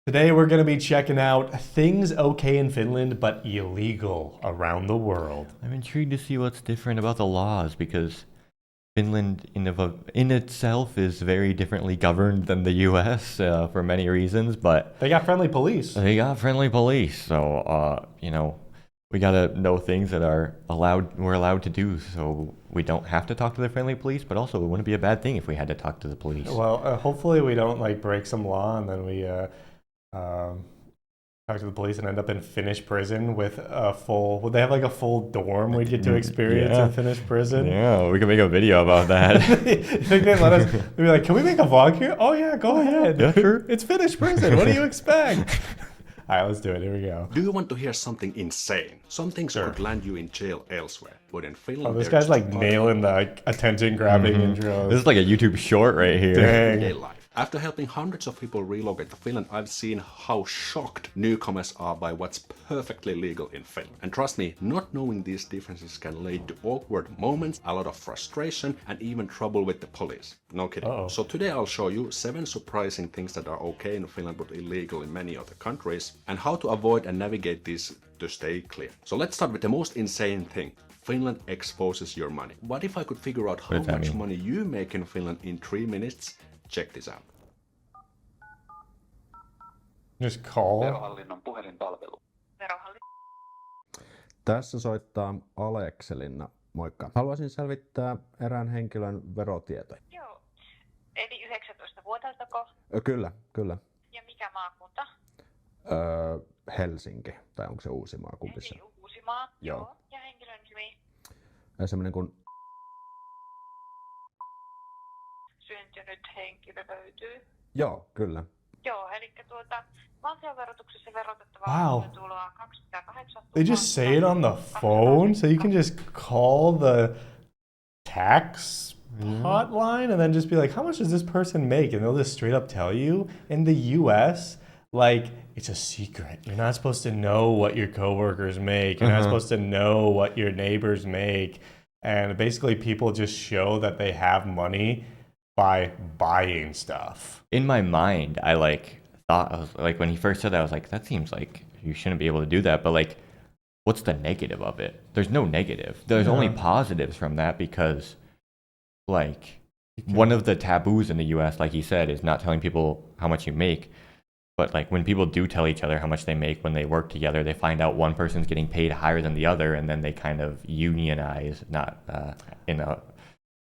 Today we're going to be checking out things okay in Finland but illegal around the world. I'm intrigued to see what's different about the laws because Finland in itself is very differently governed than the U.S. For many reasons, but They got friendly police. they got friendly police, so we gotta know things that we're allowed to do, so we don't have to talk to the friendly police. But also, it wouldn't be a bad thing if we had to talk to the police. Well, hopefully we don't like break some law and then we talk to the police and end up in Finnish prison with a full. Would they have like a full dorm we'd get to experience in Finnish prison? Yeah, we can make a video about that. You think they let us? They'd be like, "Can we make a vlog here?" Oh yeah, go ahead. Yeah, sure. It's Finnish prison. What do you expect? All right, let's do it. Here we go. Do you want to hear something insane? Some things could land you in jail elsewhere, but in Finland, Oh, this they're guy's like just nailing the attention-grabbing intros. This is like a YouTube short right here. Dang. everyday life. After helping hundreds of people relocate to Finland, I've seen how shocked newcomers are by what's perfectly legal in Finland. And trust me, not knowing these differences can lead to awkward moments, a lot of frustration, and even trouble with the police. No kidding. Uh-oh. So today I'll show you 7 surprising things that are okay in Finland but illegal in many other countries, and how to avoid and navigate these to stay clear. So let's start with the most insane thing. Finland exposes your money. What if I could figure out how does that much mean? money you make in Finland in 3 minutes? Check this out. Just call. Verohallinnon puhelinpalvelu. Tässä soittaa Alekselinna. Moikka. Haluaisin selvittää erään henkilön verotietoja. Joo. Eli 19-vuotiaaltako? Kyllä. Ja mikä maakunta? Helsinki. Tai onko se Uusimaa kumpissa? Eli Uusimaa. Joo. Ja henkilön nimi? Semmoinen kuin... Syntynyt henkilö löytyy. Joo, kyllä. Joo, eli valtionverotuksessa verotettavaa Wow. ansiotuloa 208 000. They just say it on the phone, so you can just call the tax hotline and then just be like, "How much does this person make?" And they'll just straight up tell you. In the U.S., like it's a secret. You're not supposed to know what your coworkers make. You're not supposed to know what your neighbors make. And basically, people just show that they have money by buying stuff. In my mind, I thought, I was like, when he first said that, I was like, that seems like you shouldn't be able to do that. But like, what's the negative of it? There's no negative. There's only positives from that because, like, one of the taboos in the U.S., like he said, is not telling people how much you make. But like, when people do tell each other how much they make when they work together, they find out one person's getting paid higher than the other, and then they kind of unionize, not in a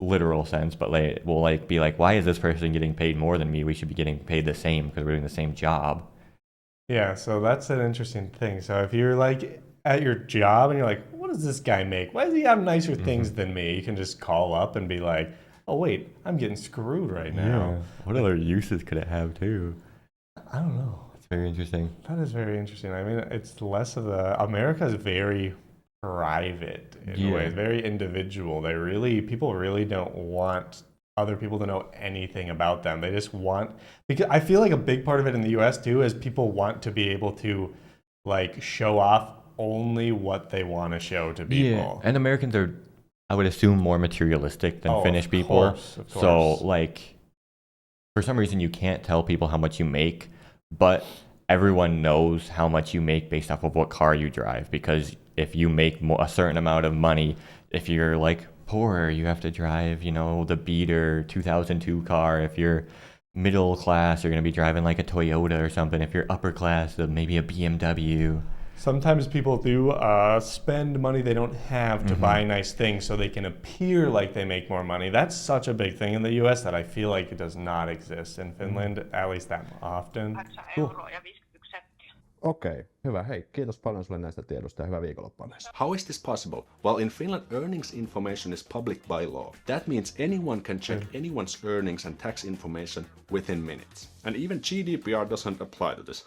literal sense, but like will like be like, why is this person getting paid more than me? We should be getting paid the same because we're doing the same job. Yeah, so that's an interesting thing. So if you're like at your job and you're like, what does this guy make? Why does he have nicer things than me? You can just call up and be like, oh wait, I'm getting screwed right now. What other uses could it have too? I don't know. It's very interesting. That is very interesting. I mean, it's less of America is very private in a way, very individual. People really don't want other people to know anything about them. They just want, because I feel like a big part of it in the US too is people want to be able to like show off only what they want to show to people. Yeah, and Americans are, I would assume, more materialistic than Finnish people. Of course. So like, for some reason, you can't tell people how much you make, but everyone knows how much you make based off of what car you drive, because if you make a certain amount of money, if you're like poor, you have to drive, the beater 2002 car. If you're middle class, you're going to be driving like a Toyota or something. If you're upper class, maybe a BMW. Sometimes people do spend money they don't have to buy nice things so they can appear like they make more money. That's such a big thing in the US that I feel like it does not exist in Finland, at least that often. 8 euroa ja 51 senttiä. Okei, hyvä. Hei, kiitos paljon sulle näistä tiedosta ja hyvää viikonloppua. How is this possible? Well, in Finland, earnings information is public by law. That means anyone can check anyone's earnings and tax information within minutes. And even GDPR doesn't apply to this.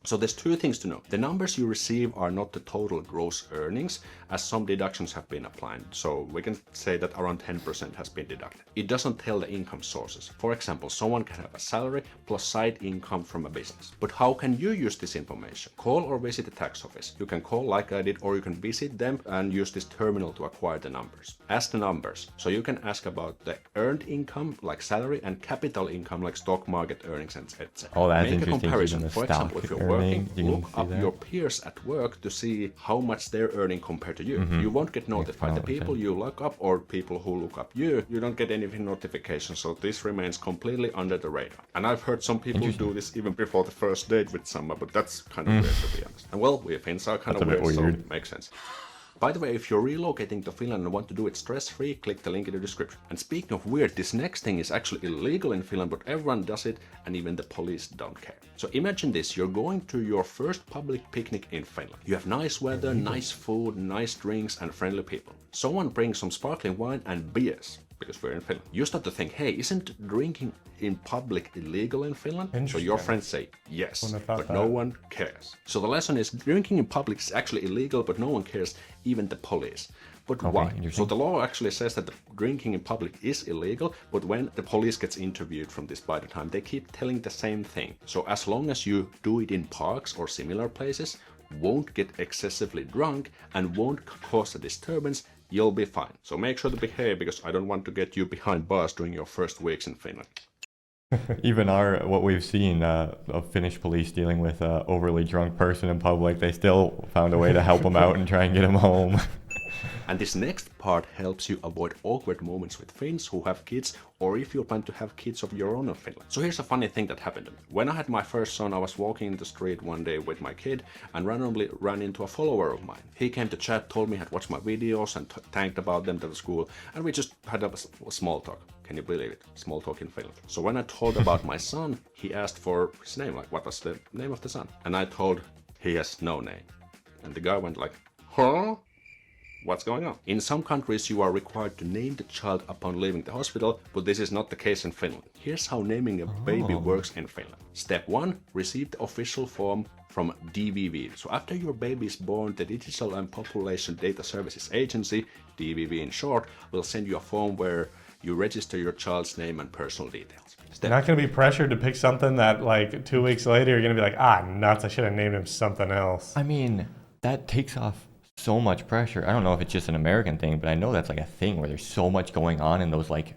So there's two things to know. The numbers you receive are not the total gross earnings, as some deductions have been applied. So we can say that around 10% has been deducted. It doesn't tell the income sources. For example, someone can have a salary plus side income from a business. But how can you use this information? Call or visit the tax office. You can call like I did, or you can visit them and use this terminal to acquire the numbers. Ask the numbers. So you can ask about the earned income like salary and capital income like stock market earnings and etc. Oh, that's Make a interesting. comparison. For example, Stock if you're working, earning, you can look see up that. your peers at work to see how much they're earning compared to you. You won't get notified. The people you look up or people who look up you don't get any notifications. So this remains completely under the radar. And I've heard some people do this even before the first date with someone, but that's kind of weird to be honest. And well, we Finns are kind of That's a bit weird, weird. so makes sense. By the way, if you're relocating to Finland and want to do it stress-free, click the link in the description. And speaking of weird, this next thing is actually illegal in Finland, but everyone does it, and even the police don't care. So imagine this, you're going to your first public picnic in Finland. You have nice weather, nice food, nice drinks, and friendly people. Someone brings some sparkling wine and beers, because we're in Finland. You start to think, hey, isn't drinking in public illegal in Finland? So your friends say yes, but no one cares. So the lesson is drinking in public is actually illegal, but no one cares, even the police. But why? So the law actually says that drinking in public is illegal, but when the police gets interviewed from this by the time, they keep telling the same thing. So as long as you do it in parks or similar places, won't get excessively drunk, and won't cause a disturbance, you'll be fine. So make sure to behave, because I don't want to get you behind bars during your first weeks in Finland. Even what we've seen of Finnish police dealing with an overly drunk person in public, they still found a way to help him out and try and get him home. And this next part helps you avoid awkward moments with Finns who have kids, or if you plan to have kids of your own in Finland. So here's a funny thing that happened to me. When I had my first son, I was walking in the street one day with my kid and randomly ran into a follower of mine. He came to chat, told me he had watched my videos and thanked about them to the school, and we just had a small talk. Can you believe it? Small talk in Finland. So when I told about my son, he asked for his name, like what was the name of the son? And I told he has no name. And the guy went like, huh? What's going on? In some countries you are required to name the child upon leaving the hospital, but this is not the case in Finland. Here's how naming a baby works in Finland. Step 1. Receive the official form from DVV. So after your baby is born, the Digital and Population Data Services Agency, DVV in short, will send you a form where you register your child's name and personal details. You're not going to be pressured to pick something that like 2 weeks later you're going to be like, nuts, I should have named him something else. I mean, that takes off so much pressure. I don't know if it's just an American thing, but I know that's like a thing where there's so much going on in those like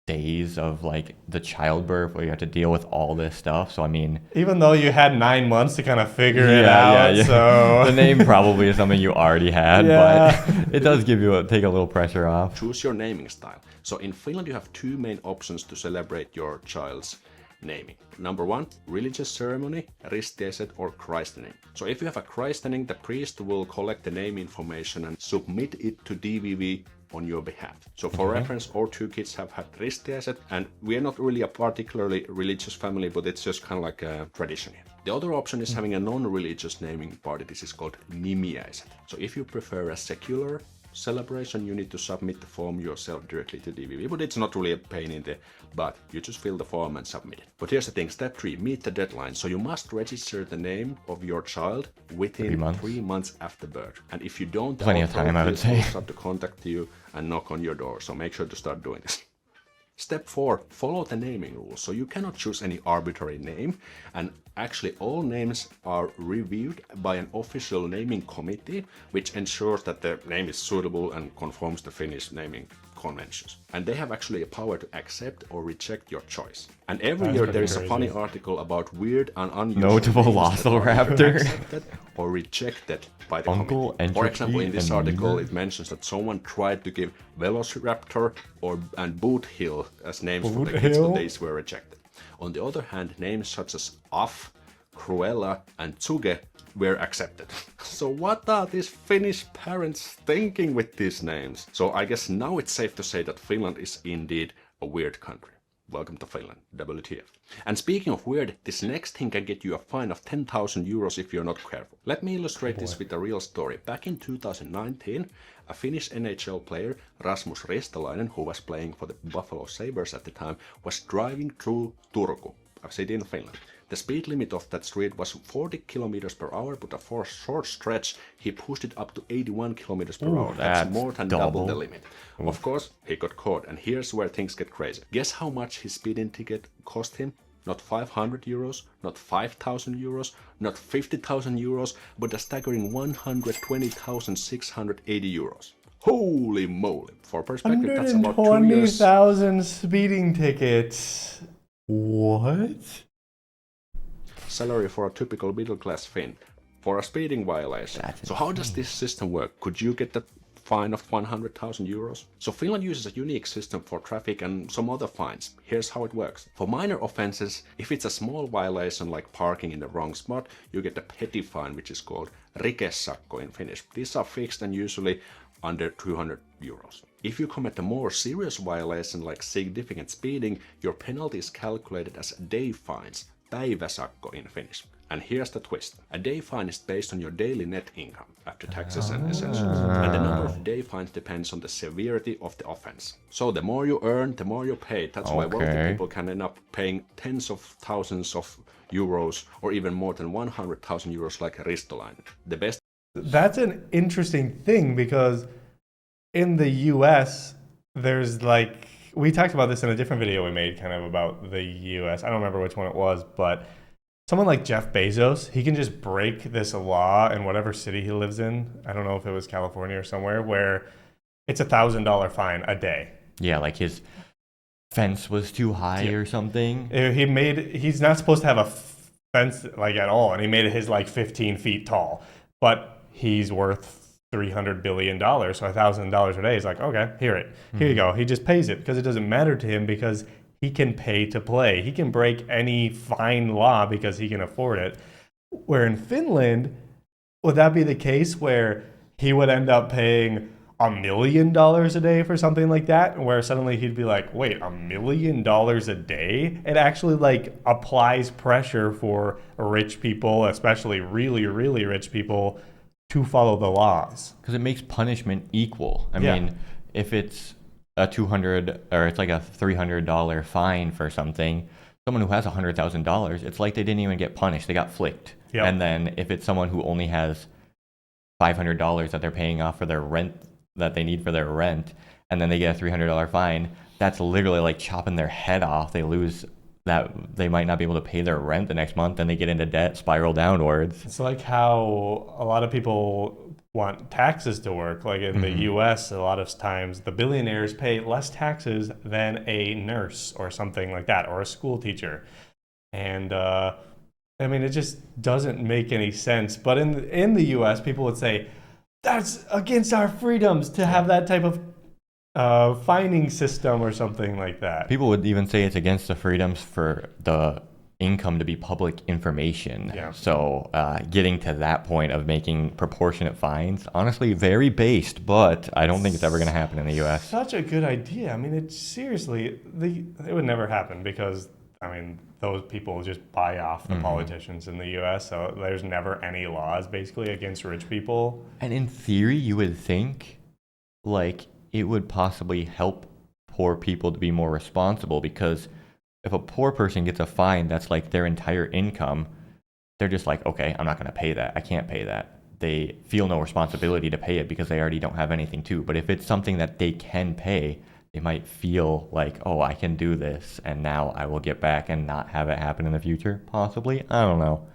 days of like the childbirth where you have to deal with all this stuff. So I mean, even though you had 9 months to kind of figure it out, so the name probably is something you already had, but it does take a little pressure off. Choose your naming style. So in Finland you have two main options to celebrate your child's naming. Number 1, religious ceremony, ristiäiset or christening. So if you have a christening, the priest will collect the name information and submit it to DVV on your behalf. So for reference, our 2 kids have had ristiäiset, and we are not really a particularly religious family, but it's just kind of like a tradition here. The other option is having a non-religious naming party. This is called nimiäiset. So if you prefer a secular celebration, you need to submit the form yourself directly to DVV, but it's not really a pain in the butt. You just fill the form and submit it. But here's the thing, step 3, meet the deadline. So you must register the name of your child within 3 months after birth. And if you don't, plenty of time, I would say, will start to contact you and knock on your door. So make sure to start doing this. Step 4, follow the naming rules. So you cannot choose any arbitrary name, and actually all names are reviewed by an official naming committee, which ensures that the name is suitable and conforms to Finnish naming conventions. And they have actually a power to accept or reject your choice. And every year there is a funny article about weird and unusual Notable names that are Velociraptor. accepted or rejected by the Uncle committee. For example, in this Entropy and article Nina. it mentions that someone tried to give Velociraptor and Boot Hill as names for the kids, but these were rejected. On the other hand, names such as Af, Cruella and Tsuge were accepted. So what are these Finnish parents thinking with these names? So I guess now it's safe to say that Finland is indeed a weird country. Welcome to Finland, WTF. And speaking of weird, this next thing can get you a fine of 10,000 euros if you're not careful. Let me illustrate this with a real story. Back in 2019, a Finnish NHL player, Rasmus Ristolainen, who was playing for the Buffalo Sabres at the time, was driving through Turku, a city in Finland. The speed limit of that street was 40 kilometers per hour, but for a short stretch, he pushed it up to 81 kilometers per hour. That's that's more than double the double. limit. Of course, he got caught, and here's where things get crazy. Guess how much his speeding ticket cost him? Not 500 euros, not 5,000 euros, not 50,000 euros, but a staggering 120,680 euros. Holy moly! For perspective, that's about 2 years. 120,000 speeding tickets. What? Salary for a typical middle-class Finn for a speeding violation. So how does this system work? Could you get a fine of 100,000 euros? So Finland uses a unique system for traffic and some other fines. Here's how it works. For minor offenses, if it's a small violation like parking in the wrong spot, you get a petty fine, which is called rikesakko in Finnish. These are fixed and usually under 200 euros. If you commit a more serious violation like significant speeding, your penalty is calculated as day fines, päiväsakko in Finnish. And here's the twist. A day fine is based on your daily net income, after taxes and essentials. And the number of day fines depends on the severity of the offense. So the more you earn, the more you pay. That's why wealthy people can end up paying tens of thousands of euros or even more than 100,000 euros like Ristolainen. The best. That's an interesting thing because in the US, there's like, we talked about this in a different video we made kind of about the US. I don't remember which one it was, but someone like Jeff Bezos, he can just break this law in whatever city he lives in. I don't know if it was California or somewhere where it's $1,000 fine a day. Yeah, like his fence was too high or something. He's not supposed to have a fence like at all, and he made his like 15 feet tall, but he's worth $300 billion, so $1,000 a day is like, okay, here you go. He just pays it because it doesn't matter to him because he can pay to play. He can break any fine law because he can afford it. Where in Finland, would that be the case where he would end up paying $1 million a day for something like that? Where suddenly he'd be like, wait, $1 million a day? It actually like applies pressure for rich people, especially really, really rich people, to follow the laws. Because it makes punishment equal. I mean, if it's a $200 or it's like a $300 fine for something, someone who has $100,000, it's like they didn't even get punished. They got flicked. Yep. And then if it's someone who only has $500 that they're paying off for their rent, that they need for their rent, and then they get a $300 fine, that's literally like chopping their head off. They lose that, they might not be able to pay their rent the next month, and they get into debt, spiral downwards. It's like how a lot of people want taxes to work. Like in the US, a lot of times the billionaires pay less taxes than a nurse or something like that, or a school teacher. And I mean, it just doesn't make any sense. But in the US, people would say, that's against our freedoms to have that type of fining system or something like that. People would even say it's against the freedoms for the income to be public information. Yeah. So getting to that point of making proportionate fines, honestly, very based, but I don't think it's ever going to happen in the U.S. Such a good idea. I mean, it would never happen because, I mean, those people just buy off the politicians in the U.S., so there's never any laws basically against rich people. And in theory, you would think, like, it would possibly help poor people to be more responsible, because if a poor person gets a fine that's like their entire income, they're just like, okay, I'm not going to pay that. I can't pay that. They feel no responsibility to pay it because they already don't have anything to. But if it's something that they can pay, they might feel like, oh, I can do this, and now I will get back and not have it happen in the future, possibly. I don't know.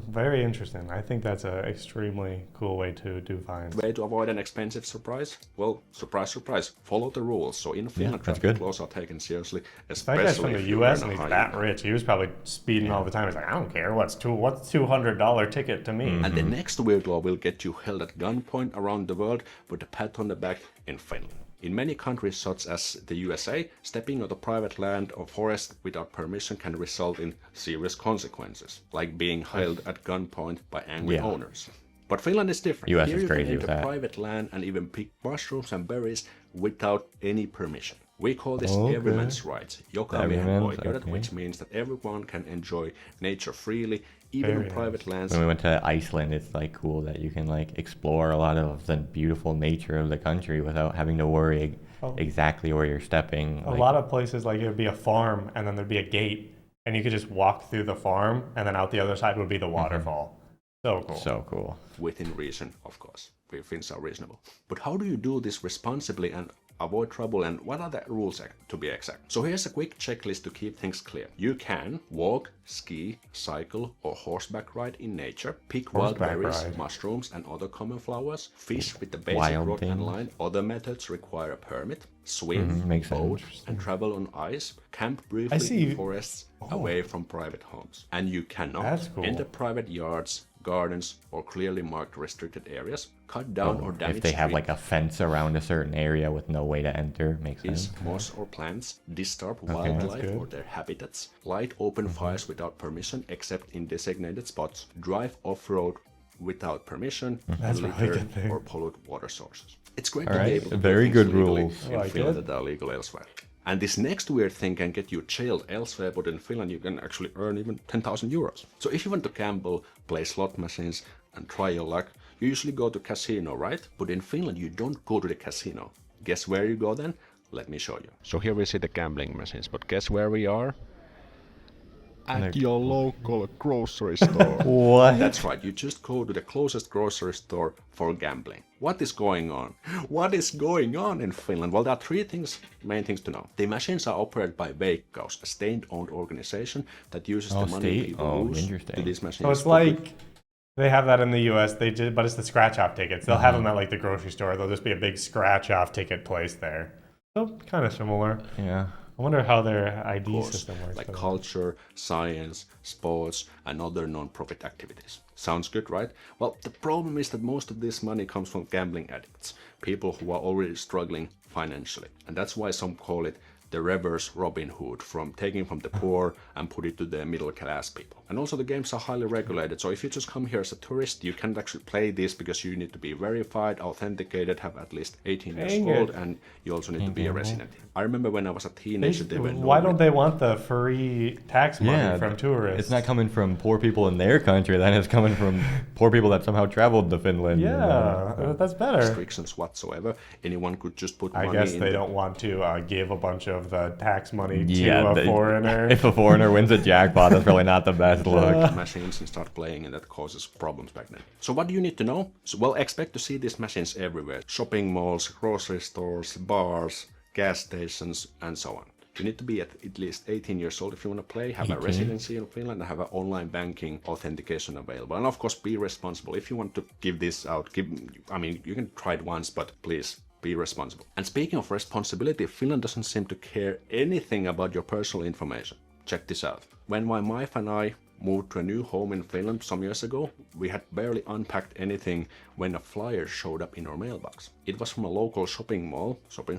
Very interesting. I think that's an extremely cool way to do fines. Way to avoid an expensive surprise? Well, surprise, surprise. Follow the rules. So in Finland, that's traffic good. laws are taken seriously, That guy's especially from if the you U.S. earn and a he's high that income. rich. He was probably speeding all the time. He's like, I don't care. What's $200 ticket to me? And the next weird law will get you held at gunpoint around the world with a pat on the back in Finland. In many countries such as the USA, stepping on the private land or forest without permission can result in serious consequences, like being held at gunpoint by angry owners. But Finland is different. US Here is you crazy can with enter that. private land and even pick mushrooms and berries without any permission. We call this everyman's rights, jokamiehen oikeudet, which means that everyone can enjoy nature freely, even in private lands. When we went to Iceland, it's like cool that you can like explore a lot of the beautiful nature of the country without having to worry exactly where you're stepping. A lot of places, like it would be a farm and then there'd be a gate, and you could just walk through the farm, and then out the other side would be the waterfall. So cool. So cool. Within reason, of course. We Finns are reasonable. But how do you do this responsibly and avoid trouble, and what are the rules to be exact? So here's a quick checklist to keep things clear. You can walk, ski, cycle, or horseback ride in nature, pick wild berries, mushrooms, and other common flowers, fish with the basic rod and line. Other methods require a permit, swim, boat, and travel on ice, camp briefly in forests away from private homes. And you cannot enter private yards, gardens, or clearly marked restricted areas, cut down or damage if they have like a fence around a certain area with no way to enter, makes sense. Moss or plants, disturb wildlife or their habitats, light open fires without permission except in designated spots, drive off-road without permission, and litter or pollute water sources. It's great to be able to very good rules in Finland that are legal elsewhere. And this next weird thing can get you jailed elsewhere, but in Finland you can actually earn even 10,000 euros. So if you want to gamble, play slot machines, and try your luck, you usually go to casino, right? But in Finland you don't go to the casino. Guess where you go then? Let me show you. So here we see the gambling machines, but guess where we are? At your local grocery store. What? That's right, you just go to the closest grocery store for gambling. What is going on? What is going on in Finland? Well, there are three main things to know. The machines are operated by Veikkaus, a state-owned organization that uses the money people lose to these machines. So it's like they have that in the US, but it's the scratch-off tickets. They'll have them at like the grocery store. There'll just be a big scratch-off ticket place there. So kind of similar. Yeah. I wonder how their ID system works. Like culture, science, sports, and other non-profit activities. Sounds good, right? Well, the problem is that most of this money comes from gambling addicts, people who are already struggling financially. And that's why some call it the reverse Robin Hood, from taking from the poor and put it to the middle class people. And also the games are highly regulated, so if you just come here as a tourist, you can't actually play this because you need to be verified, authenticated, have at least 18 years old, and you also need to be a resident. I remember when I was a teenager, why don't they want the free tax money from tourists? It's not coming from poor people in their country, then it's coming from poor people that somehow traveled to Finland. Yeah, that's better. Restrictions whatsoever. Anyone could just put money in. I guess they don't want to give a bunch of the tax money to a foreigner. If a foreigner wins a jackpot, that's probably not the best look. Machines and start playing, and that causes problems back then. So what do you need to know? So, well, expect to see these machines everywhere. Shopping malls, grocery stores, bars, gas stations, and so on. You need to be at least 18 years old if you want to play, have a residency in Finland, and have an online banking authentication available. And of course, be responsible. If you want to give this out, you can try it once, but please be responsible. And speaking of responsibility, Finland doesn't seem to care anything about your personal information. Check this out. When my wife and I moved to a new home in Finland some years ago, we had barely unpacked anything when a flyer showed up in our mailbox. It was from a local shopping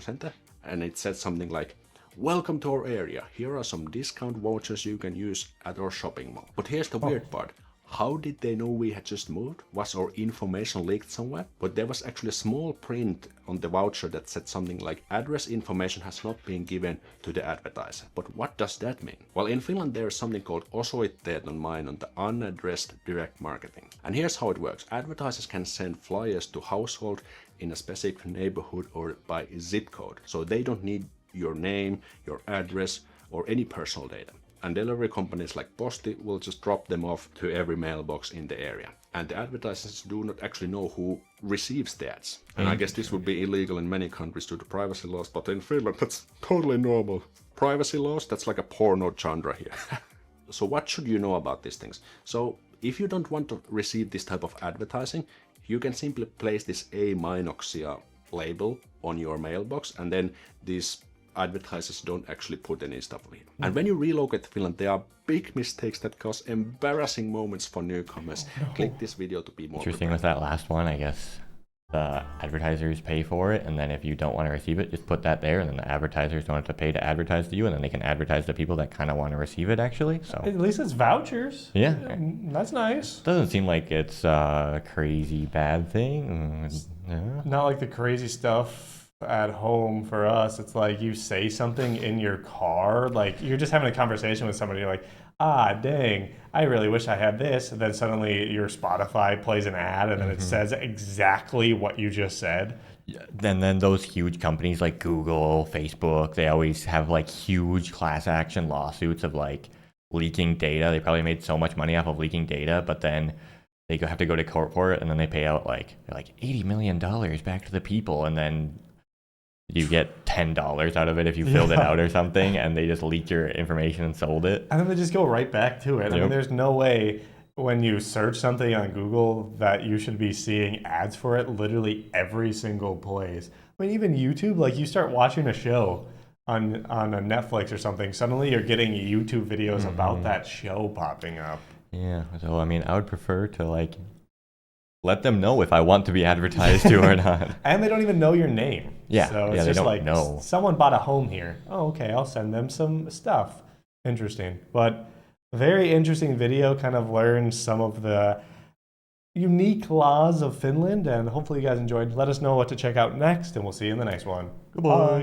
center, and it said something like, "Welcome to our area. Here are some discount vouchers you can use at our shopping mall." But here's the weird part. How did they know we had just moved? Was our information leaked somewhere? But there was actually a small print on the voucher that said something like, "Address information has not been given to the advertiser." But what does that mean? Well, in Finland there is something called osoitteeton on the unaddressed direct marketing. And here's how it works. Advertisers can send flyers to household in a specific neighborhood or by zip code. So they don't need your name, your address, or any personal data. And delivery companies like Posti will just drop them off to every mailbox in the area. And the advertisers do not actually know who receives the ads. And I guess this would be illegal in many countries due to privacy laws, but in Finland that's totally normal. Privacy laws, that's like a porno genre here. So what should you know about these things? So if you don't want to receive this type of advertising, you can simply place this A-mainoksia label on your mailbox, and then these advertisers don't actually put any stuff here. And when you relocate to Finland, there are big mistakes that cause embarrassing moments for newcomers. Click this video to be more Interesting prepared. with that last one, I guess the advertisers pay for it, and then if you don't want to receive it, just put that there, and then the advertisers don't have to pay to advertise to you, and then they can advertise to people that kind of want to receive it actually. So at least it's vouchers. Yeah. That's nice. Doesn't seem like it's a crazy bad thing. Yeah. Not like the crazy stuff at home for us. It's like you say something in your car, like you're just having a conversation with somebody, you're like, dang, I really wish I had this, and then suddenly your Spotify plays an ad and then it says exactly what you just said. Yeah. And then those huge companies like Google, Facebook, they always have like huge class action lawsuits of like leaking data. They probably made so much money off of leaking data, but then they have to go to court for it, and then they pay out like $80 million back to the people, and then you get $10 out of it if you filled it out or something, and they just leaked your information and sold it. And then they just go right back to it. I mean, there's no way when you search something on Google that you should be seeing ads for it literally every single place. I mean, even YouTube, like you start watching a show on a Netflix or something, suddenly you're getting YouTube videos about that show popping up. Yeah, so I mean, I would prefer to like let them know if I want to be advertised to or not. And they don't even know your name. Yeah, so it's they just don't like know. Someone bought a home here. Oh, okay, I'll send them some stuff. Interesting, but very interesting video. Kind of learned some of the unique laws of Finland, and hopefully you guys enjoyed. Let us know what to check out next, and we'll see you in the next one. Goodbye.